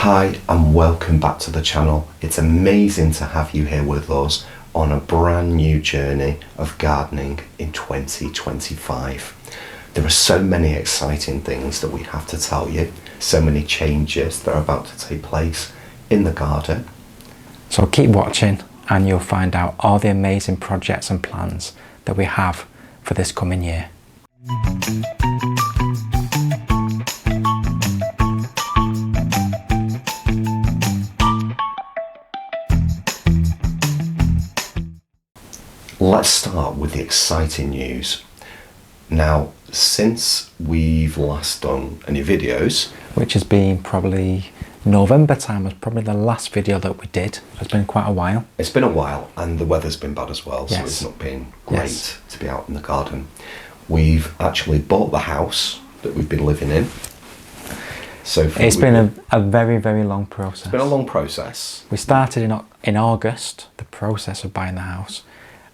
Hi and welcome back to the channel. It's amazing to have you here with us on a brand new journey of gardening in 2025. There are so many exciting things that we have to tell you, so many changes that are about to take place in the garden. So keep watching and you'll find out all the amazing projects and plans that we have for this coming year. Let's start with the exciting news. Now, since we've last done any videos, which has been probably November time, was probably the last video that we did. It's been quite a while. It's been a while and the weather's been bad as well, so Yes. it's not been great Yes. to be out in the garden. We've actually bought the house that we've been living in. So It's been a very, very long process. It's been a long process. We started in August, the process of buying the house,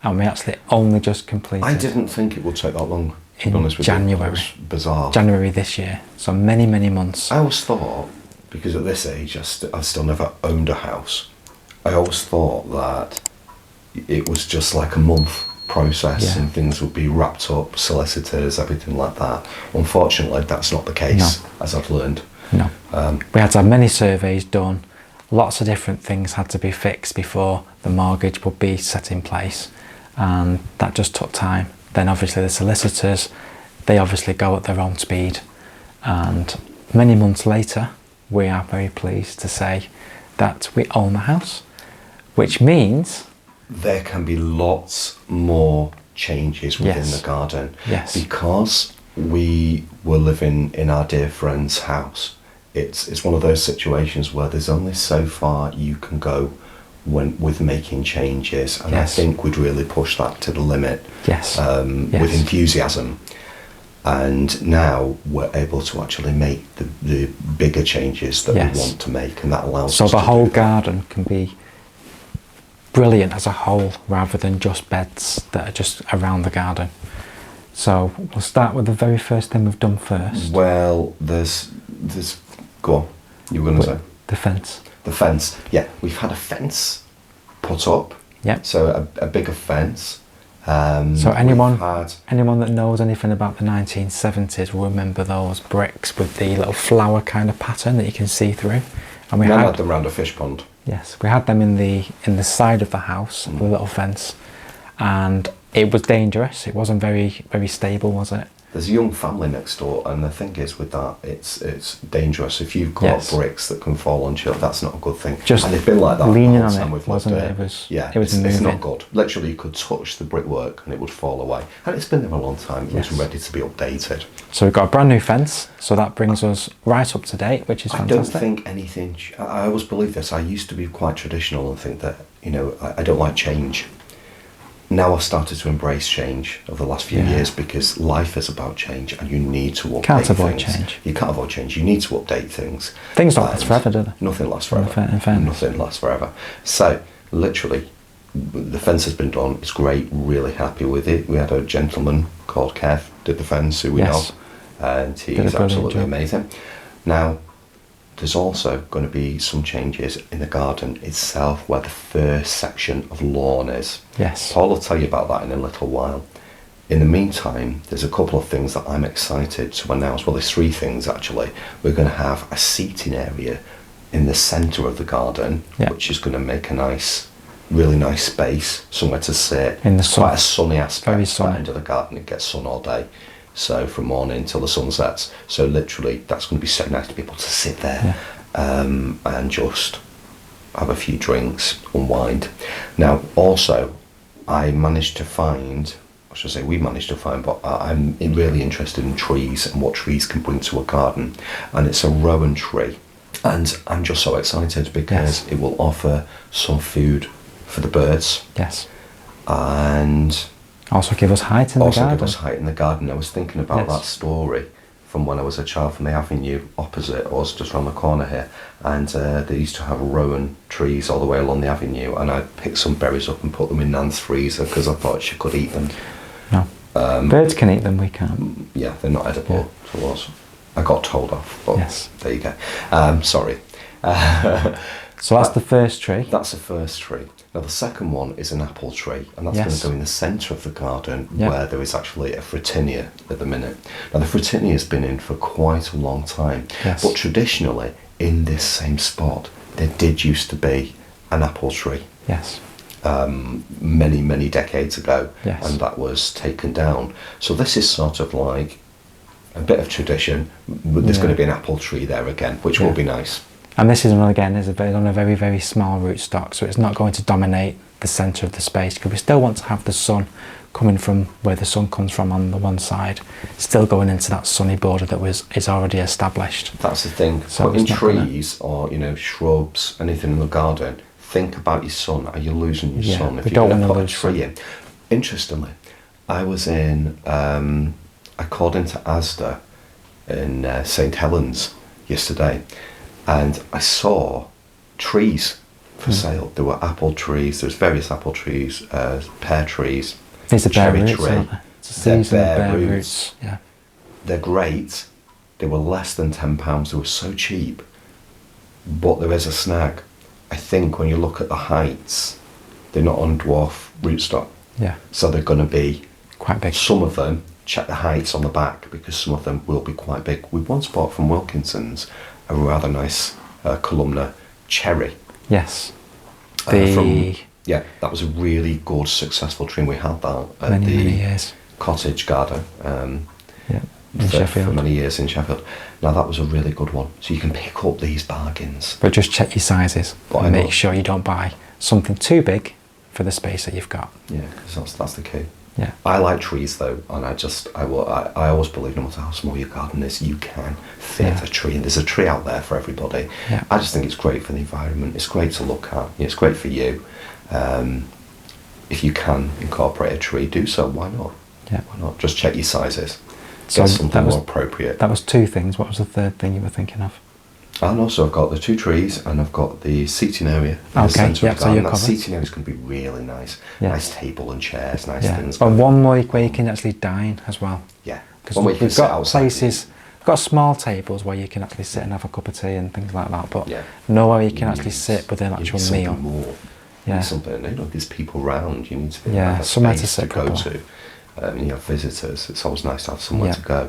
and we actually only just completed. I didn't think it would take that long, to in be honest with January. you. It was bizarre. January this year, so many, many months. I always thought, because at this age I've still never owned a house, I always thought that it was just like a month process and things would be wrapped up, solicitors, everything like that. Unfortunately, that's not the case, as I've learned. No. We had to have many surveys done, lots of different things had to be fixed before the mortgage would be set in place, and that just took time. Then obviously the solicitors, they obviously go at their own speed, and many months later we are very pleased to say that we own the house, which means there can be lots more changes within the garden. Yes. Because we were living in our dear friend's house, it's one of those situations where there's only so far you can go with making changes, and I think we'd really push that to the limit with enthusiasm. And now we're able to actually make the bigger changes that we want to make, and that allows us to so the whole garden can be brilliant as a whole rather than just beds that are just around the garden. So we'll start with the very first thing we've done first. Well, there's go on, you were going to say? The fence. The fence, yeah. We've had a fence put up. Yeah. So a bigger fence. So anyone that knows anything about the 1970s will remember those bricks with the little flower kind of pattern that you can see through. And we had them around a fish pond. Yes, we had them in the side of the house, the little fence, and it was dangerous. It wasn't very, very stable, was it? There's a young family next door, and the thing is with that, it's dangerous. If you've got bricks that can fall on you, that's not a good thing. Just and they've been like that leaning the whole on time it, we've wasn't lived it? there. It was moving. It's not good. Literally, you could touch the brickwork and it would fall away. And it's been there a long time. It was ready to be updated. So we've got a brand new fence, so that brings us right up to date, which is fantastic. I don't think anything. I always believe this. I used to be quite traditional and think that I don't like change. Now I've started to embrace change over the last few years, because life is about change and you need to update Can't avoid things. change. You can't avoid change. You need to update things. Things don't last forever, do they? Nothing lasts forever. In fairness. Nothing lasts forever. So literally, the fence has been done. It's great. Really happy with it. We had a gentleman called Kev did the fence, who we know, and he's absolutely amazing. Now, there's also going to be some changes in the garden itself, where the first section of lawn is. Yes. Paul will tell you about that in a little while. In the meantime, there's a couple of things that I'm excited to announce. Well, there's three things actually. We're going to have a seating area in the centre of the garden, which is going to make a really nice space, somewhere to sit. In the sun. Quite a sunny aspect. Very sunny. At the end of the garden, it gets sun all day. So from morning till the sun sets. So literally, that's going to be so nice to be able to sit there and just have a few drinks, unwind. Now, also, we managed to find, but I'm really interested in trees and what trees can bring to a garden. And it's a rowan tree. And I'm just so excited because it will offer some food for the birds. Yes. And also give us height in the garden. Also give us height in the garden. I was thinking about that story from when I was a child, from the avenue opposite us, just around the corner here. And they used to have rowan trees all the way along the avenue, and I picked some berries up and put them in Nan's freezer because I thought she could eat them. No. Birds can eat them, we can't. Yeah, they're not edible to us. I got told off, but there you go. Sorry. So that's the first tree. That's the first tree. Now the second one is an apple tree, and that's Yes. going to go in the centre of the garden Yep. where there is actually a Fritinia at the minute. Now the Fritinia has been in for quite a long time, Yes. but traditionally in this same spot there did used to be an apple tree Yes. many, many decades ago, Yes. and that was taken down. So this is sort of like a bit of tradition, but there's Yeah. going to be an apple tree there again, which will be nice. And this is again is on a very, very small rootstock, so it's not going to dominate the centre of the space, because we still want to have the sun coming from where the sun comes from on the one side, still going into that sunny border that is already established. That's the thing. So Putting it's not gonna- trees or shrubs, anything in the garden, think about your sun. Are you losing your Yeah, sun if we you're don't going to wanna put a lose tree in? Interestingly, I was in, I called into Asda in St Helens yesterday, and I saw trees for sale. There were apple trees. There's various apple trees, pear trees. These are bare cherry roots, tree. aren't they? It's a They're season of bare bare roots. roots. Yeah. They're great. They were less than £10. They were so cheap. But there is a snag. I think when you look at the heights, they're not on dwarf rootstock. Yeah. So they're going to be, Quite big. some of them, check the heights on the back, because some of them will be quite big. We once bought from Wilkinson's a rather nice columnar cherry. Yes. Yeah, that was a really good, successful tree. We had that at Many, the many years. cottage garden. Yeah. In For Sheffield. many years in Sheffield. Now that was a really good one. So you can pick up these bargains. But just check your sizes But I and know- make sure you don't buy something too big for the space that you've got. Yeah, because that's the key. Yeah. I like trees though, and I always believe no matter how small your garden is, you can fit Yeah. a tree, and there's a tree out there for everybody. Yeah. I just think it's great for the environment. It's great to look at. It's great for you. If you can incorporate a tree, do so. Why not? Yeah. Why not? Just check your sizes. So Get something that was- more appropriate. That was two things. What was the third thing you were thinking of? And also I've got the two trees, and I've got the seating area in the Okay, centre yeah, of the so you're garden. That covered. seating area is going to be really nice. Yeah. Nice table and chairs, nice Yeah. things. And one more where you can actually dine as well. Yeah. Because One where you can we've sit got outside. places, we've got small tables where you can actually sit and have a cup of tea and things like that, but Yeah. nowhere you can You actually need- sit with an you need actual something meal. More. You Yeah. need something. There's people around. You need to be Yeah, have a somewhere to space sit go proper. to. You have visitors. It's always nice to have somewhere Yeah. to go.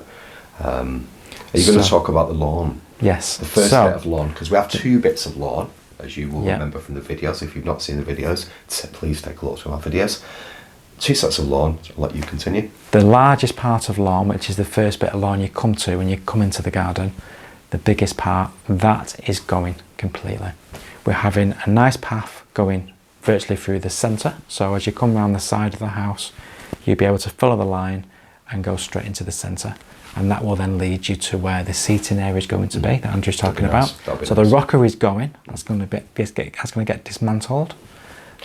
Are you going to So- talk about the lawn? Yes. The first so, bit of lawn, because we have two bits of lawn, as you will Yeah. remember from the videos. If you've not seen the videos, please take a look through our videos. Two sets of lawn. I'll let you continue. the largest part of lawn, which is the first bit of lawn you come to when you come into the garden, the biggest part, that is going completely. We're having a nice path going virtually through the centre. So as you come around the side of the house, you'll be able to follow the line and go straight into the centre. And that will then lead you to where the seating area is going to be, that Andrew's talking That'd be nice. about. That'd be So nice. the rocker is going, that's going to get dismantled.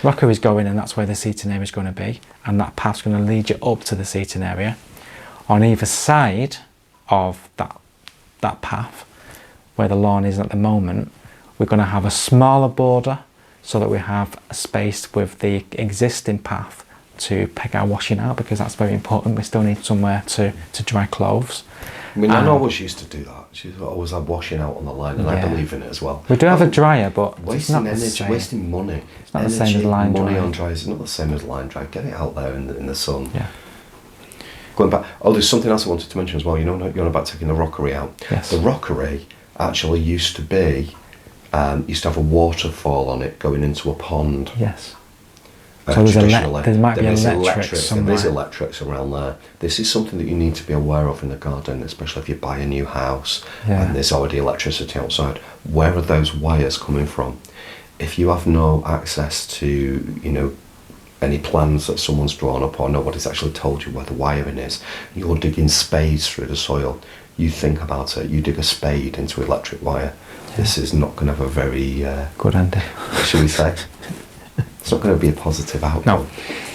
Rocker is going, and that's where the seating area is going to be, and that path's going to lead you up to the seating area. On either side of that path, where the lawn is at the moment, we're going to have a smaller border so that we have a space with the existing path to peg our washing out, because that's very important. We still need somewhere to dry clothes. I mean, I always used to do that. She always had washing out on the line, and I Yeah. believe in it as well. We do have a dryer, but it's Wasting not the energy, same. wasting money. It's not the same as line money drying. on dry is not the same as line dry. Get it out there in the sun. Yeah. Going back, there's something else I wanted to mention as well. You're on about taking the rockery out. Yes. The rockery actually used to have a waterfall on it going into a pond. Yes. So there's Traditionally. there might be There is electrics somewhere. There is electrics around there. This is something that you need to be aware of in the garden, especially if you buy a new house Yeah. and there's already electricity outside. Where are those wires coming from? If you have no access to, any plans that someone's drawn up, or nobody's actually told you where the wiring is, you're digging spades through the soil. You think about it. You dig a spade into electric wire. This is not going to have a very Good ending. should we say? It's not going to be a positive outcome. No.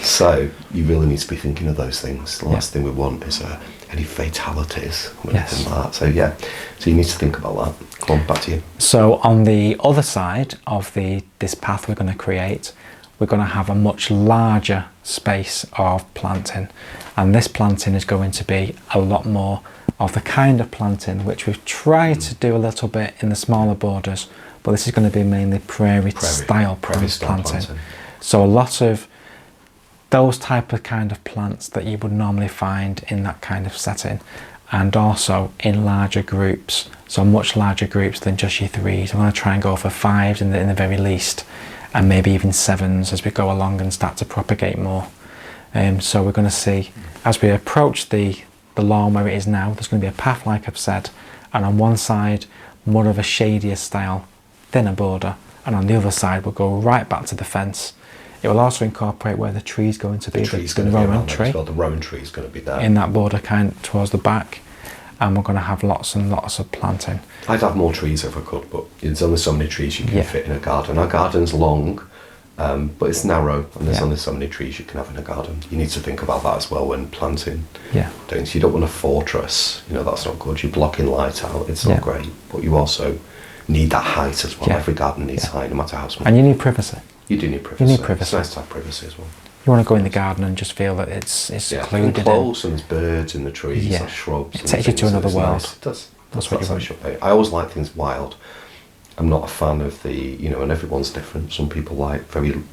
So you really need to be thinking of those things. The Yeah. last thing we want is any fatalities or Yes. anything like that. So yeah, so you need to think about that. Come on, back to you. So on the other side of this path we're going to create, we're going to have a much larger space of planting, and this planting is going to be a lot more of the kind of planting which we've tried to do a little bit in the smaller borders, but this is going to be mainly prairie style planting. So a lot of those type of kind of plants that you would normally find in that kind of setting, and also in larger groups, so much larger groups than just your 3s. I'm going to try and go for 5s in the very least, and maybe even 7s as we go along and start to propagate more. So we're going to see, as we approach the lawn where it is now, there's going to be a path like I've said, and on one side more of a shadier style, thinner border, and on the other side we'll go right back to the fence. It will also incorporate where the tree's going to be, the rowan tree. The rowan tree is going to be there. In that border kind of towards the back, and we're going to have lots and lots of planting. I'd have more trees if I could, but there's only so many trees you can fit in a garden. Our garden's long, but it's narrow, and there's only so many trees you can have in a garden. You need to think about that as well when planting things. You don't want a fortress, that's not good. You're blocking light out, it's not great, but you also need that height as well. Every garden needs height, no matter how small. And you need privacy. You do need privacy. It's nice to have privacy as well. You want to go in the garden and just feel that it's secluded. And close, and there's birds in the trees, there's shrubs. It takes you to another world. Nice. It does. That's what you want. I always like things wild. I'm not a fan of and everyone's different. Some people like very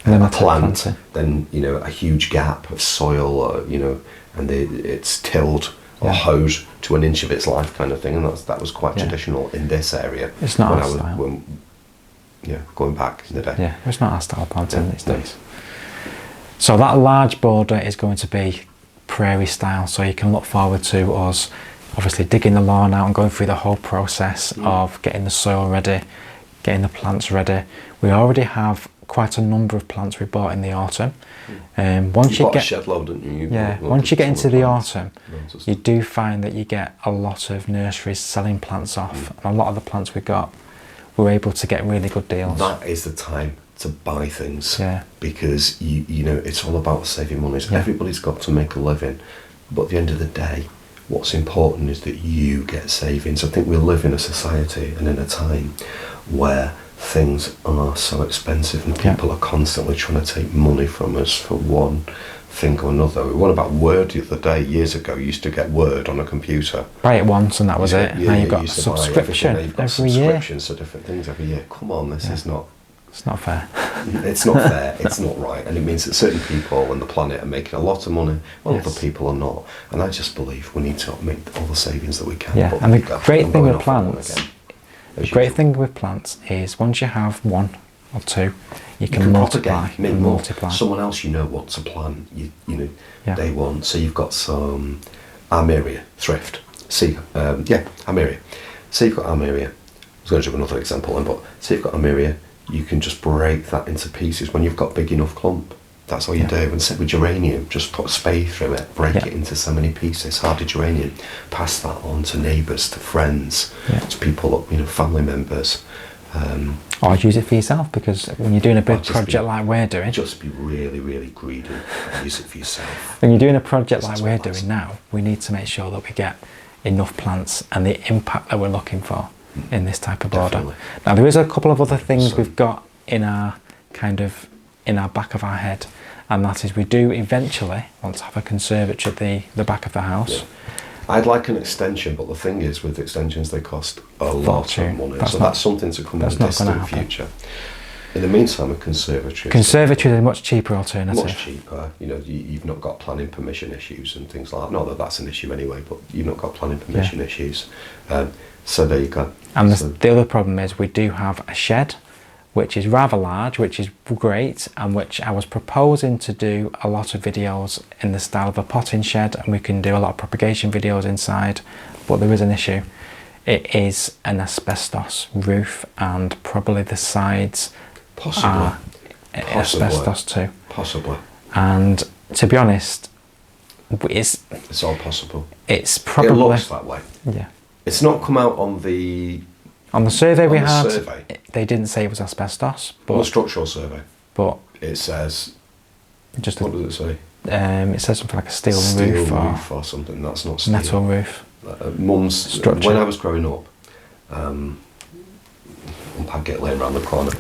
a plant, then a huge gap of soil, and it's tilled or hosed to an inch of its life kind of thing, and that was quite traditional in this area. It's not our style. Going back in the day. Yeah, it's not our style planting these days. So that large border is going to be prairie style, so you can look forward to us obviously digging the lawn out and going through the whole process of getting the soil ready, getting the plants ready. We already have quite a number of plants we bought in the autumn. Once you get a shed load, didn't you? Once you get into the autumn, you do find that you get a lot of nurseries selling plants off, and a lot of the plants we got, we're able to get really good deals. That is the time to buy things, because it's all about saving money. So everybody's got to make a living, but at the end of the day, what's important is that you get savings. I think we live in a society and in a time where things are so expensive, and people are constantly trying to take money from us for one thing or another. What about Word the other day? Years ago, you used to get Word on a computer. Buy it once and that was it. Now you've got a subscription every year. Subscriptions to different things every year. Come on, this is not... It's not fair. It's not fair, it's not right, and it means that certain people on the planet are making a lot of money while other people are not, and I just believe we need to make all the savings that we can. And the great thing with plants, is once you have one or two, you can multiply and multiply. Someone else what to plant, they want. So you've got some armeria, thrift. Armeria. So you've got armeria. I was going to do another example then, but so you've got armeria. You can just break that into pieces when you've got big enough clump. That's all you do. And same with geranium, just put a spade through it, break it into so many pieces, hardy geranium, pass that on to neighbours, to friends, to people, family members. Or use it for yourself, because when you're doing a big project like we're doing... Just be really, really greedy and use it for yourself. When you're doing a project like we're doing now, we need to make sure that we get enough plants and the impact that we're looking for in this type of border. Definitely. Now there is a couple of other things we've got in our back of our head, and that is we do eventually want to have a conservatory at the back of the house. I'd like an extension, but the thing is with extensions they cost a lot of money, that's something to come in the distant future. In the meantime, a conservatory is a much cheaper alternative. Much cheaper. You've not got planning permission issues and things like that. Not that that's an issue anyway, but you've not got planning permission issues. So there you go. And the other problem is we do have a shed, which is rather large, which is great, and which I was proposing to do a lot of videos in the style of a potting shed, and we can do a lot of propagation videos inside, but there is an issue. It is an asbestos roof, and probably the sides are asbestos too. Possibly. And to be honest, it's all possible. It's probably... It looks that way. Yeah. It's not come out on the... On the survey we had, they didn't say it was asbestos. But on the structural survey. But it says... What does it say? It says something like a steel roof or something. That's not steel. Metal roof. Mum's structure. When I was growing up, I'd get laying around the corner.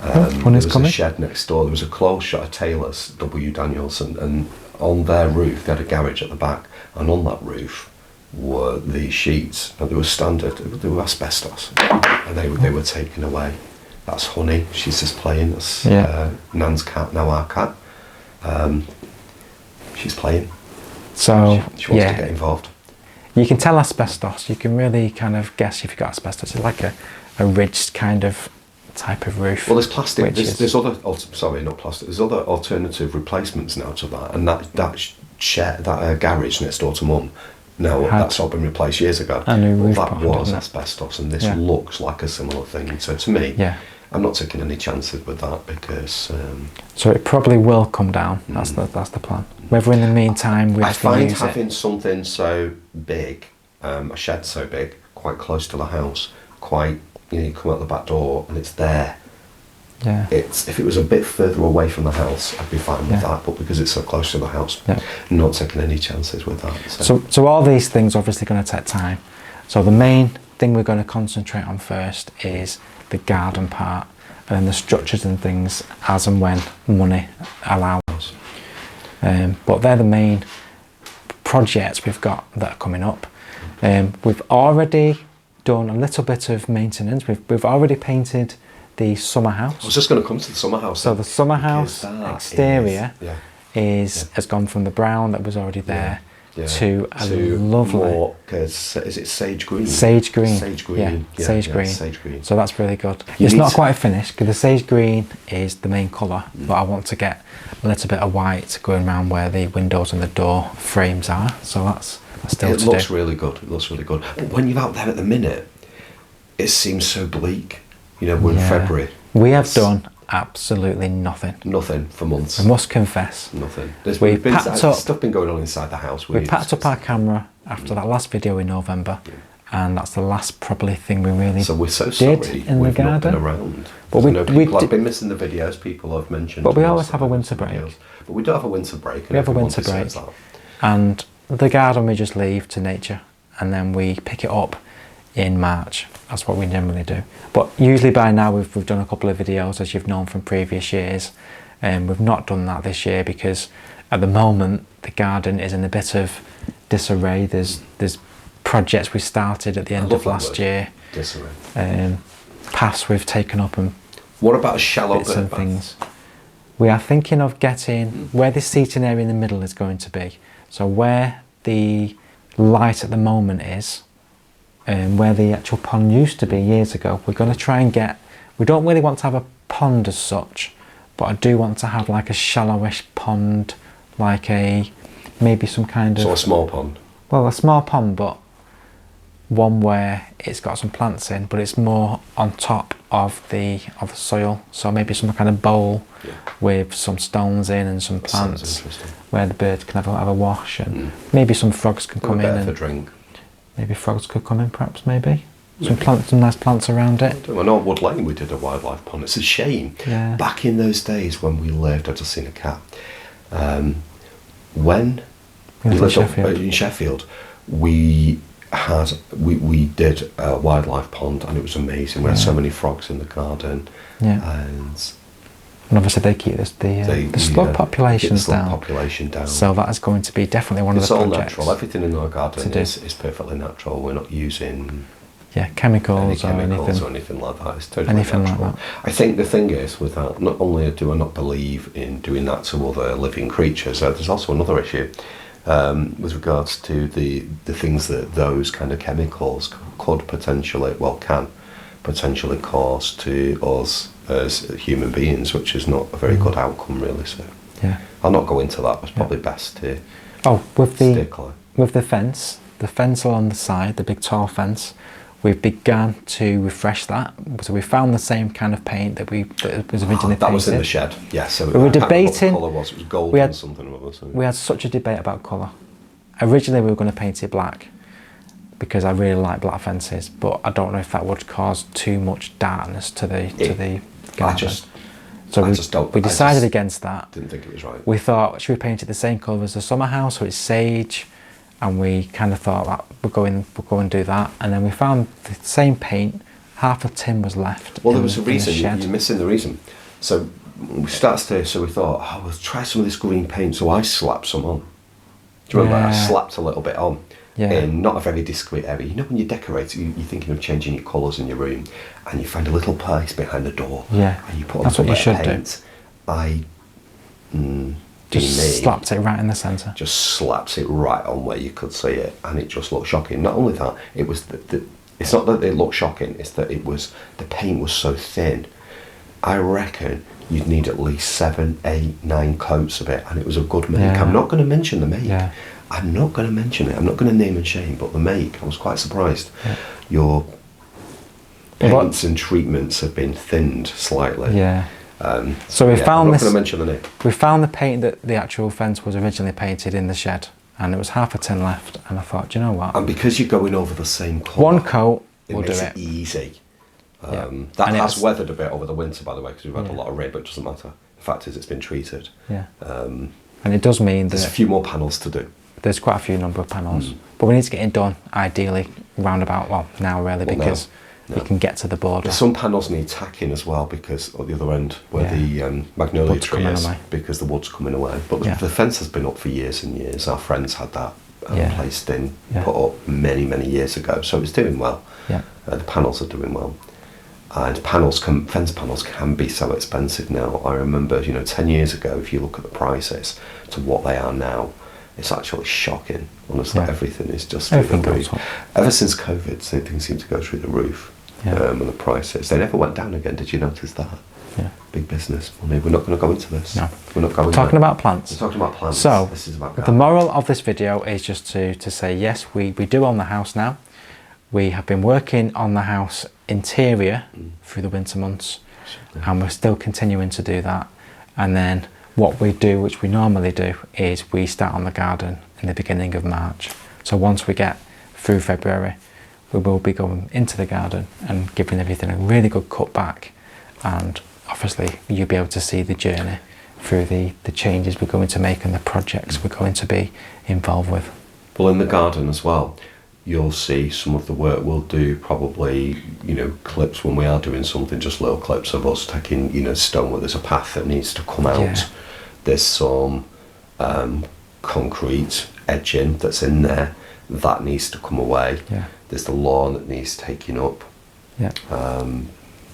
There was a shed next door. There was a close shot of Taylor's, W. Daniels, and on their roof they had a garage at the back, and on that roof were these sheets, and they were standard, they were asbestos, and they were taken away. That's Honey, she's just playing. That's Nan's cat, now our cat. She's playing. So she wants to get involved. You can tell asbestos. You can really kind of guess if you've got asbestos. It's like a ridged kind of type of roof. Well, there's plastic. There's other. Sorry, not plastic. There's other alternative replacements now to that, and that garage next door to Mum. No, that's all been replaced years ago. A new roof that was asbestos, and this looks like a similar thing. So to me, I'm not taking any chances with that because. So it probably will come down. That's the plan. Whether in the meantime we actually use it. I find having something so big, a shed so big, quite close to the house, you come out the back door and it's there. Yeah. If it was a bit further away from the house, I'd be fine with that. But because it's so close to the house, I'm not taking any chances with that. So all these things are obviously going to take time. So the main thing we're going to concentrate on first is the garden part, and then the structures and things as and when money allows. But they're the main projects we've got that are coming up. We've already done a little bit of maintenance. We've already painted the summer house. I was just going to come to the summer house. So the summer house exterior has gone from the brown that was already there to a lovely more, is it sage green? Sage green. Sage green. Yeah, sage green. So that's really good. It's not quite finished because the sage green is the main colour, but I want to get a little bit of white going around where the windows and the door frames are. So that's still to do. It looks really good. It looks really good. But when you're out there at the minute, it seems so bleak. We're in February. We have done absolutely nothing. Nothing for months. I must confess. Nothing. There's stuff been going on inside the house. We packed up our camera after that last video in November, and that's the last probably thing we really So we're so sorry in the garden. Not been around. But I've been missing the videos. People have mentioned. But we always have a winter break. Videos. But we do have a winter break. We have a winter break, and the garden we just leave to nature, and then we pick it up in March. That's what we generally do. But usually by now we've done a couple of videos, as you've known from previous years. We've not done that this year because at the moment the garden is in a bit of disarray. There's projects we started at the end of last year. Disarray. Paths we've taken up and what about a shallow bits and things. We are thinking of getting where this seating area in the middle is going to be. So where the light at the moment is, where the actual pond used to be years ago, we're going to try and get, we don't really want to have a pond as such, but I do want to have like a shallowish pond, like maybe some kind of... So a small pond? Well, a small pond, but one where it's got some plants in, but it's more on top of the soil. So maybe some kind of bowl with some stones in and some plants where the birds can have a wash, and maybe some frogs can come in and drink. Maybe frogs could come in, perhaps, maybe. Some nice plants around it. I know at Wood Lane we did a wildlife pond. It's a shame. Yeah. Back in those days when we lived, I'd just seen a cat. When we lived in Sheffield, we did a wildlife pond, and it was amazing. We had so many frogs in the garden. Yeah. And obviously they keep the slug populations down. So that is going to be definitely one of the projects. It's all natural. Everything in our garden is perfectly natural. We're not using chemicals or anything like that. It's totally natural. Like that. I think the thing is with that, not only do I not believe in doing that to other living creatures, there's also another issue with regards to the things that those kind of chemicals can potentially cause to us as human beings, which is not a very good outcome, really. So I'll not go into that. It's probably best to with the fence along the side, the big tall fence, we've begun to refresh that. So we found the same kind of paint that was originally painted. That was in the shed, So we were debating. What the colour was. It was gold and something or other. We had such a debate about colour. Originally we were going to paint it black because I really like black fences, but I don't know if that would cause too much darkness to the garden. We decided against that. Didn't think it was right. We thought, should we paint it the same colour as the summer house, so it's sage? And we kind of thought that we'll go and do that. And then we found the same paint, half a tin was left. Well, there was a reason. You're missing the reason. So we started to, so we thought, we'll try some of this green paint. So I slapped some on. Do you remember? I Yeah. slapped a little bit on Yeah. in not a very discreet area. You know, when you decorate, you're thinking of changing your colours in your room, and you find a little place behind the door, Yeah. and you put a That's little what you bit of should do. paint. I Just slapped it right in the centre. just slaps it right on where you could see it, and it just looked shocking. Not only that, it was it's not that it looked shocking, it's that the paint was so thin. I reckon you'd need at least 7, 8, 9 coats of it, and it was a good make. Yeah. I'm not going to mention the make. Yeah. I'm not going to mention it. I'm not going to name and shame, but the make, I was quite surprised. Yeah. Your But what- paints and treatments have been thinned slightly. Yeah. So we Yeah, found I'm not this. going to mention the name. We found the paint that the actual fence was originally painted in the shed, and there was half a tin left. And I thought, do you know what? And because you're going over the same colour, One coat it will do makes it. easy. Yeah. That And has it's- weathered a bit over the winter, by the way, because we've had a Yeah. lot of rain, but it doesn't matter. The fact is, it's been treated. Yeah. And it does mean There's a that few more panels to do. there's quite a few number of panels, but we need to get it done ideally roundabout. Well, now really, Well, because now. we can get to the border. Some panels need tacking as well, because at the other end where Yeah. the magnolia Wood's tree coming is, away. because the wood's coming away. But Yeah. the fence has been up for years and years. Our friends had that Yeah. placed in, Yeah. put up many, many years ago. So it's doing well. Yeah. The panels are doing well. And fence panels can be so expensive now. I remember, 10 years ago, if you look at the prices to what they are now, it's actually shocking. Honestly, Yeah. everything is just through Everything the goes roof. up. Ever since COVID, things seem to go through the roof. Yeah. And the prices, they never went down again. Did you notice that? Yeah. Big business money. We're not going to go into this. No. We're not going. Talking there. about plants. We're talking about plants. So, this is about the gardening. moral of this video is just to say, yes, we do own the house now. We have been working on the house interior through the winter months, and we're still continuing to do that. And then what we do, which we normally do, is we start on the garden in the beginning of March. So once we get through February, we will be going into the garden and giving everything a really good cut back, and obviously you'll be able to see the journey through the changes we're going to make and the projects we're going to be involved with. Well, in the garden as well, you'll see some of the work we'll do, probably, clips when we are doing something, just little clips of us taking, stone where there's a path that needs to come out. Yeah. There's some concrete edging that's in there that needs to come away. Yeah. There's the lawn that needs taking up. Yeah.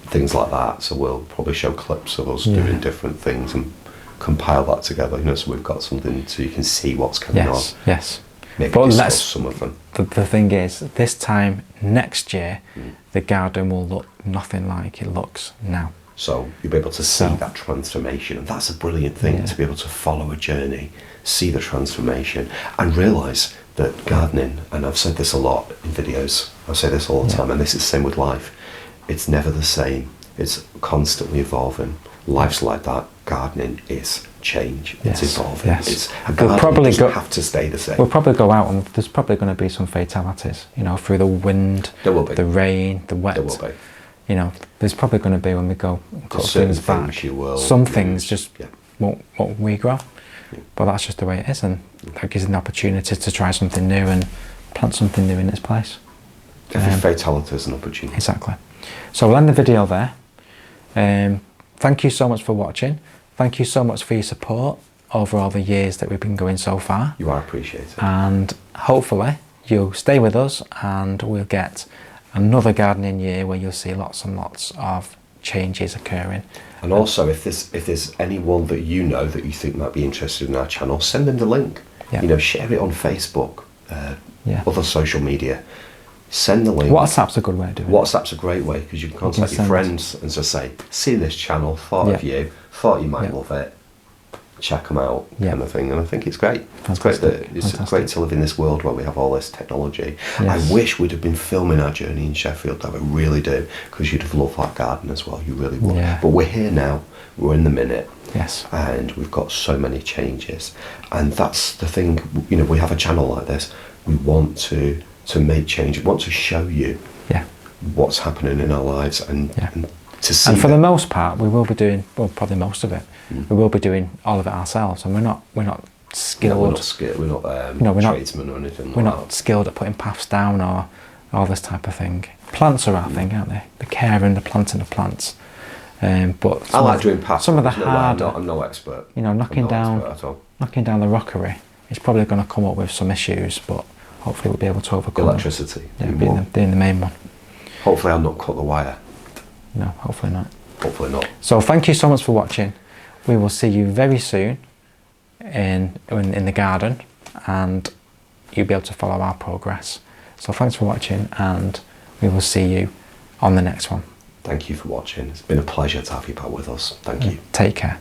Things like that. So we'll probably show clips of us Yeah. doing different things and compile that together, so we've got something so you can see what's coming on. Yes. Maybe But discuss let's- some of them. The thing is, this time next year, the garden will look nothing like it looks now. So you'll be able to see So- that transformation, and that's a brilliant thing, Yeah. to be able to follow a journey, see the transformation, and realise that gardening, and I've said this a lot in videos, I say this all the Yeah. time, and this is the same with life, it's never the same, it's constantly evolving. Life's like that. Gardening is change. It's Yes, evolving. yes. It's a We'll garden probably doesn't go- have to stay the same. We'll probably go out and there's probably going to be some fatalities, through the wind, There will be. the rain, the wet. There will be. There's probably going to be when we go and cut There's certain things back. things you will Some lose. things just Yeah. won't regrow. But that's just the way it is, and that gives an opportunity to try something new and plant something new in its place. Every fatality is an opportunity. Exactly. So we'll end the video there. Thank you so much for watching. Thank you so much for your support over all the years that we've been going so far. You are appreciated. And hopefully you'll stay with us and we'll get another gardening year where you'll see lots and lots of changes occurring. And also, if there's anyone that you know that you think might be interested in our channel, send them the link. Yeah. Share it on Facebook, Yeah. other social media. Send the link. WhatsApp's a good way of doing it. WhatsApp's a great way, because you can contact your send- friends and just say, "Seen this channel, thought of Yeah. you, thought you might Yeah. love it. Check them out," Yeah. kind of thing. And I think it's great. It's Fantastic. great that it's Fantastic. great to live in this world where we have all this technology. Yes. I wish we'd have been filming our journey in Sheffield. I really do, because you'd have loved that garden as well. You really would. Yeah. But we're here now. We're in the minute. Yes. And we've got so many changes, and that's the thing. We have a channel like this. We want to make change. We want to show you Yeah. what's happening in our lives, and, Yeah. and to see. And for that- the most part, we will be doing, well, probably most of it, we will be doing all of it ourselves, and we're not skilled. we're not skilled. We're not we're not- tradesmen or anything. We're like not skilled at putting paths down or all this type of thing. Plants are our thing, aren't they? The care and the planting of plants. But I like doing paths. some of the There's no way, harder, I'm no expert. knocking I'm no down, expert at all. knocking down the rockery It's probably going to come up with some issues, but hopefully we'll be able to overcome Electricity. them. Yeah, being the main one. Hopefully I'll not cut the wire. No, hopefully not. Hopefully not. So thank you so much for watching. We will see you very soon in the garden, and you'll be able to follow our progress. So thanks for watching, and we will see you on the next one. Thank you for watching. It's been a pleasure to have you back with us. Thank you. Take care.